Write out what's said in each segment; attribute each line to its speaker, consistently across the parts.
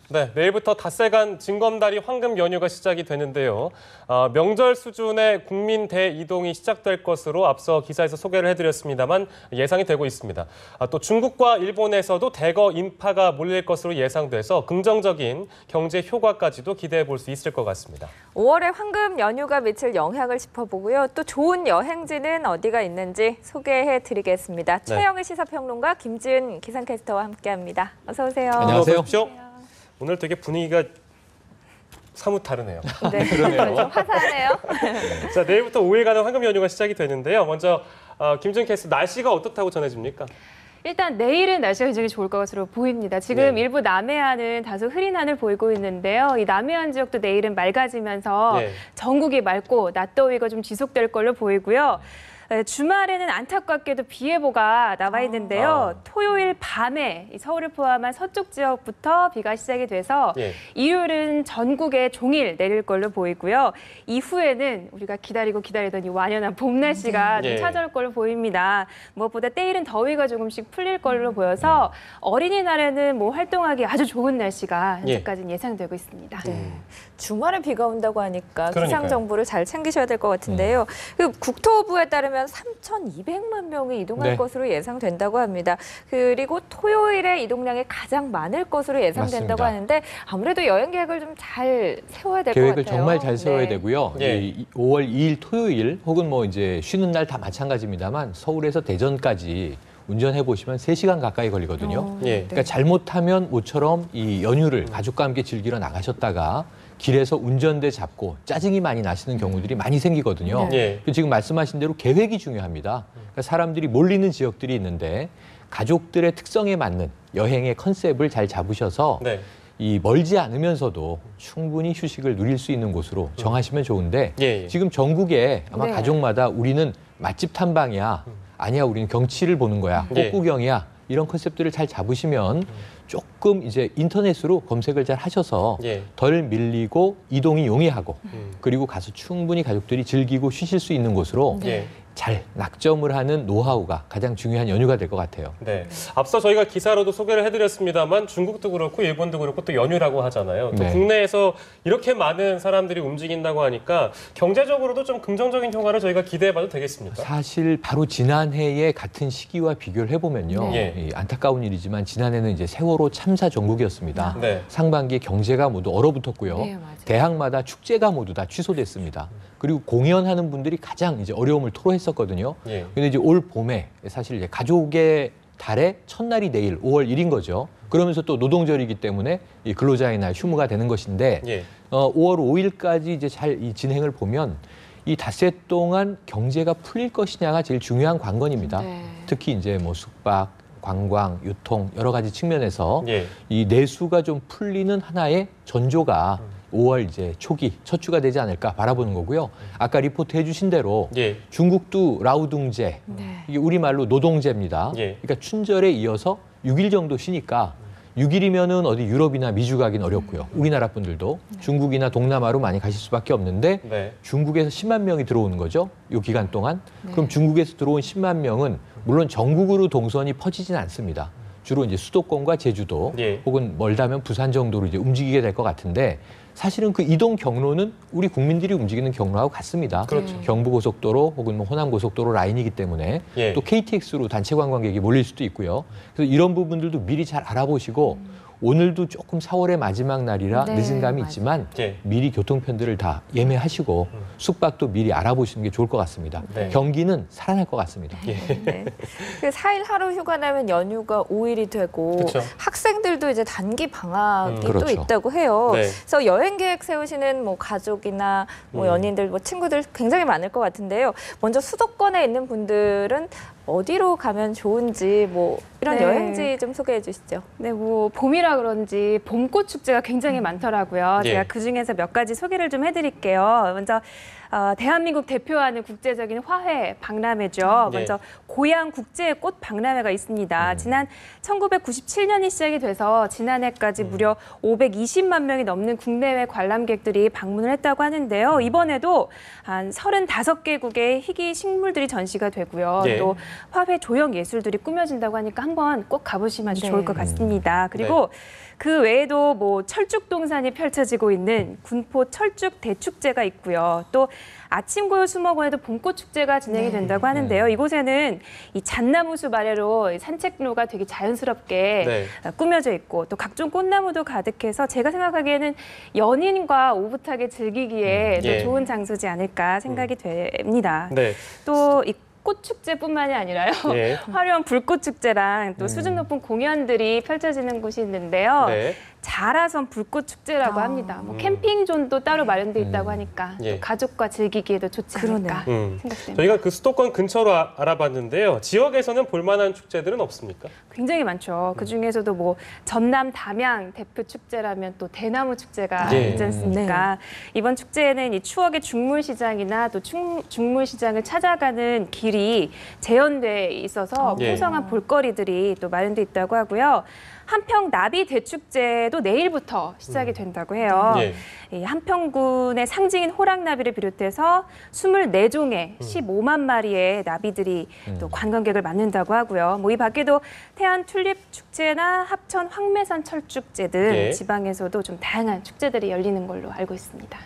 Speaker 1: 네, 내일부터 닷새간 징검다리 황금 연휴가 시작이 되는데요. 명절 수준의 국민 대이동이 시작될 것으로 앞서 기사에서 소개를 해드렸습니다만 예상이 되고 있습니다. 또 중국과 일본에서도 대거 인파가 몰릴 것으로 예상돼서 긍정적인 경제 효과까지도 기대해 볼 수 있을 것 같습니다.
Speaker 2: 5월에 황금 연휴가 미칠 영향을 짚어보고요. 또 좋은 여행지는 어디가 있는지 소개해드리겠습니다. 최영일 시사평론가 김지은 기상캐스터와 함께합니다. 어서 오세요.
Speaker 1: 안녕하세요. 오늘 되게 분위기가 사뭇 다르네요.
Speaker 2: 네, 그러네요. 좀 화사하네요.
Speaker 1: 자, 내일부터 5일간의 황금 연휴가 시작이 되는데요. 먼저 김준 캐스터 날씨가 어떻다고 전해집니까?
Speaker 3: 일단 내일은 날씨가 굉장히 좋을 것으로 보입니다. 지금
Speaker 1: 네.
Speaker 3: 일부 남해안은 다소 흐린 하늘 보이고 있는데요. 이 남해안 지역도 내일은 맑아지면서
Speaker 1: 네.
Speaker 3: 전국이 맑고 낮더위가 좀 지속될 걸로 보이고요. 주말에는 안타깝게도 비 예보가 나와 있는데요. 토요일 밤에 서울을 포함한 서쪽 지역부터 비가 시작이 돼서 일요일은 전국에 종일 내릴 걸로 보이고요. 이후에는 우리가 기다리던 이 완연한 봄 날씨가 좀 찾아올 걸로 보입니다. 무엇보다 때이른 더위가 조금씩 풀릴 걸로 보여서 어린이날에는 뭐 활동하기 아주 좋은 날씨가 현재까지는 예상되고 있습니다.
Speaker 2: 주말에 비가 온다고 하니까
Speaker 1: 그러니까요.
Speaker 2: 기상 정보를 잘 챙기셔야 될 것 같은데요. 그 국토부에 따르면 3,200만 명이 이동할 것으로 예상된다고 합니다. 그리고 토요일에 이동량이 가장 많을 것으로 예상된다고 하는데 아무래도 여행 계획을 좀 잘 세워야 될 것 같아요.
Speaker 4: 계획을 정말 잘 세워야 되고요.
Speaker 1: 네.
Speaker 4: 5월 2일 토요일 혹은 뭐 이제 쉬는 날 다 마찬가지입니다만 서울에서 대전까지 운전해 보시면 3시간 가까이 걸리거든요. 그러니까 잘못하면 모처럼 이 연휴를 가족과 함께 즐기러 나가셨다가 길에서 운전대 잡고 짜증이 많이 나시는 경우들이 많이 생기거든요. 지금 말씀하신 대로 계획이 중요합니다. 그러니까 사람들이 몰리는 지역들이 있는데 가족들의 특성에 맞는 여행의 컨셉을 잘 잡으셔서 이 멀지 않으면서도 충분히 휴식을 누릴 수 있는 곳으로 정하시면 좋은데 지금 전국에 아마 가족마다 우리는 맛집 탐방이야. 아니야, 우리는 경치를 보는 거야. 꽃구경이야. 이런 컨셉들을 잘 잡으시면 조금 이제 인터넷으로 검색을 잘 하셔서 덜 밀리고 이동이 용이하고 그리고 가서 충분히 가족들이 즐기고 쉬실 수 있는 곳으로 잘 낙점을 하는 노하우가 가장 중요한 연휴가 될 것 같아요.
Speaker 1: 네, 앞서 저희가 기사로도 소개를 해드렸습니다만 중국도 그렇고 일본도 그렇고 또 연휴라고 하잖아요. 또 국내에서 이렇게 많은 사람들이 움직인다고 하니까 경제적으로도 좀 긍정적인 효과를 저희가 기대해봐도 되겠습니까?
Speaker 4: 사실 바로 지난해의 같은 시기와 비교를 해보면요. 이 안타까운 일이지만 지난해는 이제 세월호 참사 전국이었습니다. 상반기에 경제가 모두 얼어붙었고요. 대학마다 축제가 모두 다 취소됐습니다. 그리고 공연하는 분들이 가장 이제 어려움을 토로했었거든요. 근데 이제 올 봄에 사실 이제 가족의 달의 첫날이 내일 5월 1인 거죠. 그러면서 또 노동절이기 때문에 이 근로자의 날 휴무가 되는 것인데 5월 5일까지 이제 잘 이 진행을 보면 이 닷새 동안 경제가 풀릴 것이냐가 제일 중요한 관건입니다. 특히 이제 뭐 숙박, 관광, 유통 여러 가지 측면에서 이 내수가 좀 풀리는 하나의 전조가 5월 이제 초기 첫 주가 되지 않을까 바라보는 거고요. 아까 리포트 해주신 대로 중국도 라우둥제, 이게 우리말로 노동제입니다. 그러니까 춘절에 이어서 6일 정도 쉬니까 6일이면은 어디 유럽이나 미주 가긴 어렵고요. 우리나라 분들도 중국이나 동남아로 많이 가실 수밖에 없는데 중국에서 10만 명이 들어오는 거죠. 이 기간 동안. 그럼 중국에서 들어온 10만 명은 물론 전국으로 동선이 퍼지진 않습니다. 주로 이제 수도권과 제주도 혹은 멀다면 부산 정도로 이제 움직이게 될 것 같은데 사실은 그 이동 경로는 우리 국민들이 움직이는 경로하고 같습니다. 경부고속도로 혹은 뭐 호남고속도로 라인이기 때문에 또 KTX로 단체 관광객이 몰릴 수도 있고요. 그래서 이런 부분들도 미리 잘 알아보시고 오늘도 조금 4월의 마지막 날이라 늦은 감이 있지만 미리 교통편들을 다 예매하시고 숙박도 미리 알아보시는 게 좋을 것 같습니다. 경기는 살아날 것 같습니다.
Speaker 2: 그 4일 하루 휴가 내면 연휴가 5일이 되고 학생들도 이제 단기 방학이 또 있다고 해요. 그래서 여행 계획 세우시는 뭐 가족이나 뭐 연인들, 뭐 친구들 굉장히 많을 것 같은데요. 먼저 수도권에 있는 분들은 어디로 가면 좋은지 뭐 이런 여행지 좀 소개해 주시죠.
Speaker 3: 네, 뭐 봄이라 그런지 봄꽃 축제가 굉장히 많더라고요. 제가 그 중에서 몇 가지 소개를 좀 해드릴게요. 먼저 대한민국 대표하는 국제적인 화훼 박람회죠.
Speaker 1: 네.
Speaker 3: 먼저 고양 국제 꽃 박람회가 있습니다. 지난 1997년이 시작이 돼서 지난해까지 무려 520만 명이 넘는 국내외 관람객들이 방문을 했다고 하는데요. 이번에도 한 35개국의 희귀 식물들이 전시가 되고요.
Speaker 1: 네.
Speaker 3: 또 화훼 조형 예술들이 꾸며진다고 하니까 한번 꼭 가보시면 아주 좋을 것 같습니다. 그리고 그 외에도 뭐 철쭉 동산이 펼쳐지고 있는 군포 철쭉 대축제가 있고요. 또 아침고요 수목원에도 봄꽃 축제가 진행이 된다고 하는데요. 이곳에는 이 잣나무숲 아래로 이 산책로가 되게 자연스럽게 꾸며져 있고 또 각종 꽃나무도 가득해서 제가 생각하기에는 연인과 오붓하게 즐기기에 또 좋은 장소지 않을까 생각이 됩니다. 또 이 꽃축제뿐만이 아니라요. 화려한 불꽃축제랑 또 수준 높은 공연들이 펼쳐지는 곳이 있는데요. 자라섬 불꽃축제라고 합니다. 뭐 캠핑존도 따로 마련돼 있다고 하니까 또 가족과 즐기기에도 좋지 않을까 생각됩니다.
Speaker 1: 저희가 그 수도권 근처로 알아봤는데요. 지역에서는 볼만한 축제들은 없습니까?
Speaker 3: 굉장히 많죠. 그중에서도 뭐 전남 담양 대표 축제라면 또 대나무 축제가 있지 않습니까? 이번 축제에는 이 추억의 중물시장이나 또 중물시장을 찾아가는 길이 재현돼 있어서 풍성한 볼거리들이 또 마련돼 있다고 하고요. 한평 나비 대축제도 내일부터 시작이 된다고 해요. 이 한평군의 상징인 호랑나비를 비롯해서 24종의 15만 마리의 나비들이 또 관광객을 맞는다고 하고요. 뭐 이 밖에도 태안 튤립 축제나 합천 황매산 철축제 등 지방에서도 좀 다양한 축제들이 열리는 걸로 알고 있습니다.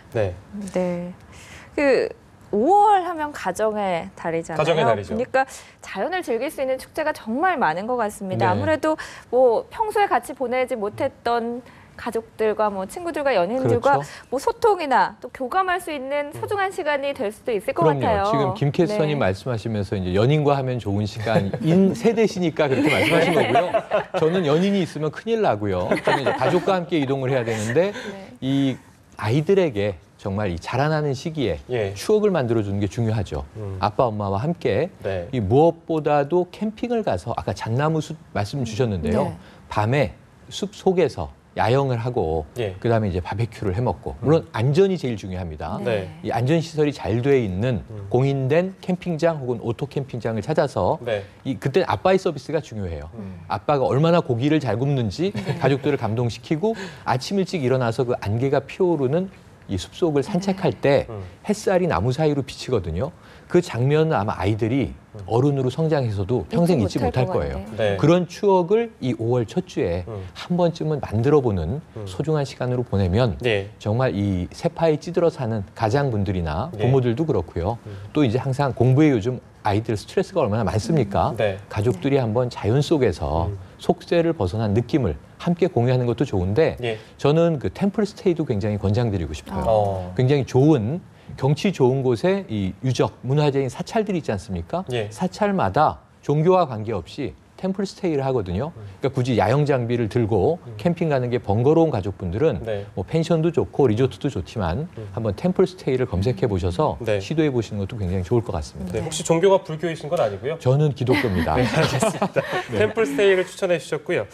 Speaker 2: 그 5월 하면 가정의 달이잖아요.
Speaker 1: 가정의 달이죠.
Speaker 2: 그러니까 자연을 즐길 수 있는 축제가 정말 많은 것 같습니다. 아무래도 뭐 평소에 같이 보내지 못했던 가족들과 뭐 친구들과 연인들과 뭐 소통이나 또 교감할 수 있는 소중한 시간이 될 수도 있을 것 같아요.
Speaker 4: 지금 김 캐스터님 말씀하시면서 이제 연인과 하면 좋은 시간인 세대시니까 그렇게 말씀하신 거고요. 저는 연인이 있으면 큰일 나고요. 저는 이제 가족과 함께 이동을 해야 되는데 이 아이들에게 정말 이 자라나는 시기에 추억을 만들어주는 게 중요하죠. 아빠, 엄마와 함께 이 무엇보다도 캠핑을 가서 아까 잣나무 숲 말씀 주셨는데요. 밤에 숲 속에서 야영을 하고 그다음에 이제 바베큐를 해 먹고 물론 안전이 제일 중요합니다. 이 안전 시설이 잘 돼 있는 공인된 캠핑장 혹은 오토 캠핑장을 찾아서 그때 아빠의 서비스가 중요해요. 아빠가 얼마나 고기를 잘 굽는지 가족들을 감동시키고 아침 일찍 일어나서 그 안개가 피어오르는 이 숲속을 산책할 때 햇살이 나무 사이로 비치거든요. 그 장면은 아마 아이들이 어른으로 성장해서도 평생 잊지 못할 거예요. 그런 추억을 이 5월 첫 주에 한 번쯤은 만들어보는 소중한 시간으로 보내면 정말 이 세파에 찌들어 사는 가장분들이나 부모들도 그렇고요. 또 이제 항상 공부에 요즘 아이들 스트레스가 얼마나 많습니까? 가족들이 한번 자연 속에서 속세를 벗어난 느낌을 함께 공유하는 것도 좋은데 저는 그 템플 스테이도 굉장히 권장드리고 싶어요. 굉장히 좋은 경치 좋은 곳에 이 유적 문화재인 사찰들이 있지 않습니까? 사찰마다 종교와 관계없이 템플 스테이를 하거든요. 그러니까 굳이 야영 장비를 들고 캠핑 가는 게 번거로운 가족분들은 뭐 펜션도 좋고 리조트도 좋지만 한번 템플 스테이를 검색해 보셔서 시도해 보시는 것도 굉장히 좋을 것 같습니다.
Speaker 1: 혹시 종교가 불교이신 건 아니고요?
Speaker 4: 저는 기독교입니다.
Speaker 1: 알겠습니다. 템플 스테이를 추천해 주셨고요.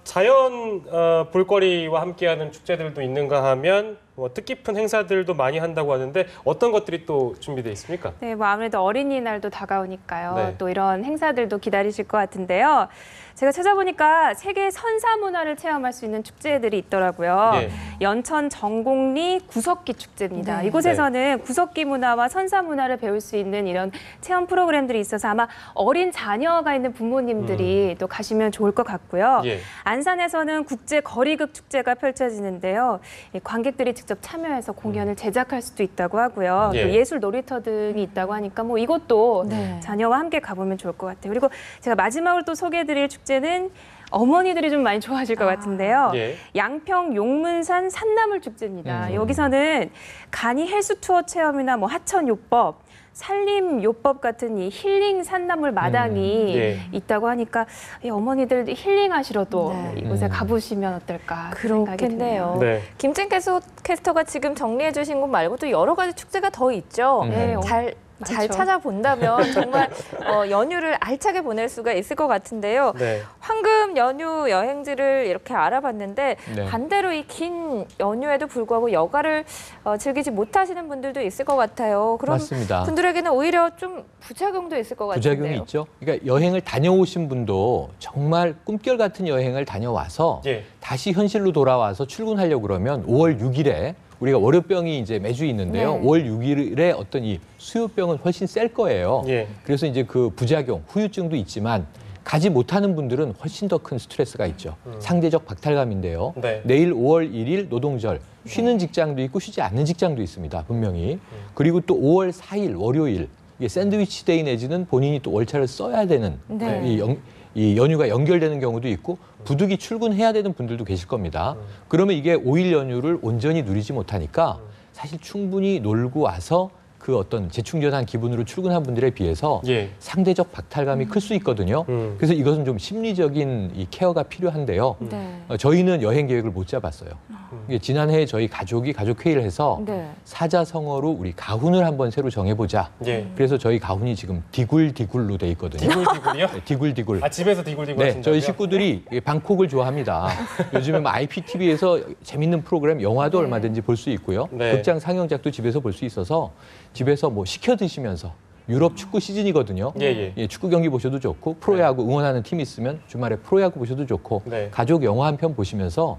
Speaker 1: 자연 볼거리와 함께하는 축제들도 있는가 하면 뭐 뜻깊은 행사들도 많이 한다고 하는데 어떤 것들이 또 준비되어 있습니까?
Speaker 3: 네, 뭐 아무래도 어린이날도 다가오니까요. 또 이런 행사들도 기다리실 것 같은데요. 제가 찾아보니까 세계 선사 문화를 체험할 수 있는 축제들이 있더라고요. 연천 정곡리 구석기 축제입니다. 이곳에서는 구석기 문화와 선사 문화를 배울 수 있는 이런 체험 프로그램들이 있어서 아마 어린 자녀가 있는 부모님들이 또 가시면 좋을 것 같고요. 안산에서는 국제 거리극 축제가 펼쳐지는데요. 관객들이 직접 참여해서 공연을 제작할 수도 있다고 하고요. 또 예술 놀이터 등이 있다고 하니까 뭐 이것도 자녀와 함께 가보면 좋을 것 같아요. 그리고 제가 마지막으로 또 소개해드릴 축제는 어머니들이 좀 많이 좋아하실 것 같은데요. 양평 용문산 산나물 축제입니다. 여기서는 간이 헬스 투어 체험이나 뭐 하천 요법, 산림 요법 같은 이 힐링 산나물 마당이 있다고 하니까 이 어머니들 힐링하시러도 이곳에 가보시면 어떨까 생각이 드네요.
Speaker 2: 김진 캐스터가 지금 정리해 주신 곳 말고도 여러 가지 축제가 더 있죠. 잘 잘
Speaker 3: 그렇죠.
Speaker 2: 찾아본다면 정말 연휴를 알차게 보낼 수가 있을 것 같은데요.
Speaker 1: 네.
Speaker 2: 황금 연휴 여행지를 이렇게 알아봤는데
Speaker 4: 네.
Speaker 2: 반대로 이 긴 연휴에도 불구하고 여가를 즐기지 못하시는 분들도 있을 것 같아요. 그런
Speaker 4: 맞습니다.
Speaker 2: 분들에게는 오히려 좀 부작용도 있을 것 같은데요.
Speaker 4: 부작용이 있죠. 그러니까 여행을 다녀오신 분도 정말 꿈결 같은 여행을 다녀와서
Speaker 1: 예.
Speaker 4: 다시 현실로 돌아와서 출근하려고 그러면 5월 6일에 우리가 월요병이 이제 매주 있는데요.
Speaker 2: 네.
Speaker 4: 5월 6일에 어떤 이 수요병은 훨씬 셀 거예요.
Speaker 1: 예.
Speaker 4: 그래서 이제 그 부작용, 후유증도 있지만 가지 못하는 분들은 훨씬 더 큰 스트레스가 있죠. 상대적 박탈감인데요.
Speaker 1: 네.
Speaker 4: 내일 5월 1일 노동절, 쉬는 직장도 있고 쉬지 않는 직장도 있습니다. 분명히. 그리고 또 5월 4일 월요일, 이게 샌드위치 데이 내지는 본인이 또 월차를 써야 되는
Speaker 2: 네.
Speaker 4: 이 연휴가 연결되는 경우도 있고 부득이 출근해야 되는 분들도 계실 겁니다. 그러면 이게 5일 연휴를 온전히 누리지 못하니까 사실 충분히 놀고 와서 그 어떤 재충전한 기분으로 출근한 분들에 비해서
Speaker 1: 예.
Speaker 4: 상대적 박탈감이 클 수 있거든요. 그래서 이것은 좀 심리적인 이 케어가 필요한데요.
Speaker 2: 네.
Speaker 4: 저희는 여행 계획을 못 잡았어요. 이게 지난해 저희 가족이 가족회의를 해서
Speaker 2: 네.
Speaker 4: 사자성어로 우리 가훈을 한번 새로 정해보자.
Speaker 1: 예.
Speaker 4: 그래서 저희 가훈이 지금 디굴디굴로 돼 있거든요.
Speaker 1: 디굴디굴이요?
Speaker 4: 네, 디굴디굴.
Speaker 1: 아, 집에서 디굴디굴
Speaker 4: 네,
Speaker 1: 하신다고요?
Speaker 4: 저희 식구들이 방콕을 좋아합니다. 요즘에 뭐 IPTV에서 재밌는 프로그램, 영화도 얼마든지 볼 수 있고요.
Speaker 1: 네.
Speaker 4: 극장 상영작도 집에서 볼 수 있어서 집에서 뭐 시켜 드시면서 유럽 축구 시즌이거든요.
Speaker 1: 예.
Speaker 4: 축구 경기 보셔도 좋고 프로야구 응원하는 팀 있으면 주말에 프로야구 보셔도 좋고
Speaker 1: 네.
Speaker 4: 가족 영화 한 편 보시면서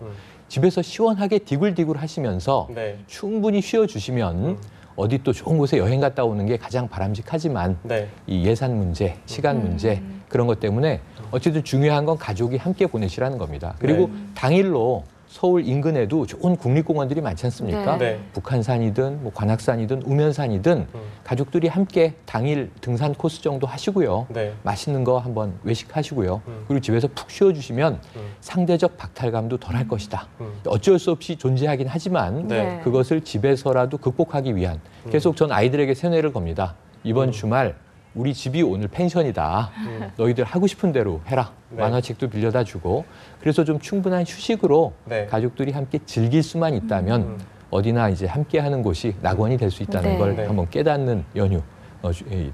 Speaker 4: 집에서 시원하게 디굴디굴 하시면서
Speaker 1: 네.
Speaker 4: 충분히 쉬어주시면 어디 또 좋은 곳에 여행 갔다 오는 게 가장 바람직하지만
Speaker 1: 네.
Speaker 4: 이 예산 문제, 시간 문제 그런 것 때문에 어쨌든 중요한 건 가족이 함께 보내시라는 겁니다. 그리고 당일로 서울 인근에도 좋은 국립공원들이 많지 않습니까?
Speaker 1: 네.
Speaker 4: 북한산이든 뭐 관악산이든 우면산이든 가족들이 함께 당일 등산 코스 정도 하시고요.
Speaker 1: 네.
Speaker 4: 맛있는 거 한번 외식하시고요. 그리고 집에서 푹 쉬어주시면 상대적 박탈감도 덜할 것이다. 어쩔 수 없이 존재하긴 하지만
Speaker 1: 네.
Speaker 4: 그것을 집에서라도 극복하기 위한 계속 전 아이들에게 세뇌를 겁니다. 이번 주말 우리 집이 오늘 펜션이다. 너희들 하고 싶은 대로 해라.
Speaker 1: 네.
Speaker 4: 만화책도 빌려다 주고. 그래서 좀 충분한 휴식으로
Speaker 1: 네.
Speaker 4: 가족들이 함께 즐길 수만 있다면 어디나 이제 함께 하는 곳이 낙원이 될 수 있다는
Speaker 2: 네.
Speaker 4: 걸
Speaker 1: 네.
Speaker 4: 한번 깨닫는 연휴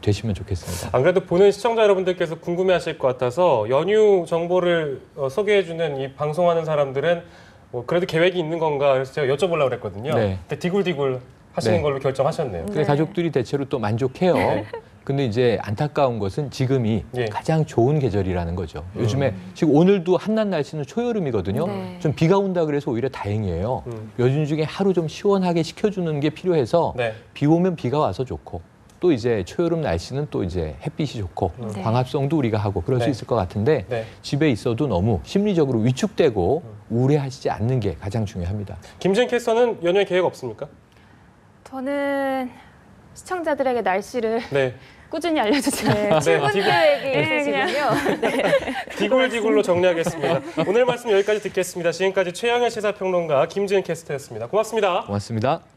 Speaker 4: 되시면 좋겠습니다.
Speaker 1: 안 그래도 보는 시청자 여러분들께서 궁금해하실 것 같아서 연휴 정보를 소개해주는 이 방송하는 사람들은 뭐 그래도 계획이 있는 건가 그래서 제가 여쭤보려고 그랬거든요.
Speaker 4: 네.
Speaker 1: 근데 디굴디굴 하시는
Speaker 4: 네.
Speaker 1: 걸로 결정하셨네요.
Speaker 4: 그래서 가족들이 대체로 또 만족해요. 근데 이제 안타까운 것은 지금이
Speaker 1: 예.
Speaker 4: 가장 좋은 계절이라는 거죠. 요즘에 지금 오늘도 한낮 날씨는 초여름이거든요.
Speaker 2: 네.
Speaker 4: 좀 비가 온다 그래서 오히려 다행이에요. 요즘 중에 하루 좀 시원하게 식혀주는 게 필요해서
Speaker 1: 네.
Speaker 4: 비 오면 비가 와서 좋고 또 이제 초여름 날씨는 또 이제 햇빛이 좋고
Speaker 2: 네.
Speaker 4: 광합성도 우리가 하고 그럴
Speaker 1: 네.
Speaker 4: 수 있을 것 같은데
Speaker 1: 네.
Speaker 4: 집에 있어도 너무 심리적으로 위축되고 우울해하시지 않는 게 가장 중요합니다.
Speaker 1: 김지은 캐스터는 연휴에 계획 없습니까?
Speaker 3: 저는 시청자들에게 날씨를
Speaker 1: 네.
Speaker 3: 꾸준히 알려주세요.
Speaker 2: 네, 출근
Speaker 1: 디굴-
Speaker 2: 계획이 있으시군요.
Speaker 1: 디굴디굴로 정리하겠습니다. 오늘 말씀 여기까지 듣겠습니다. 지금까지 최영일 시사평론가 김지은 캐스터였습니다. 고맙습니다.
Speaker 4: 고맙습니다.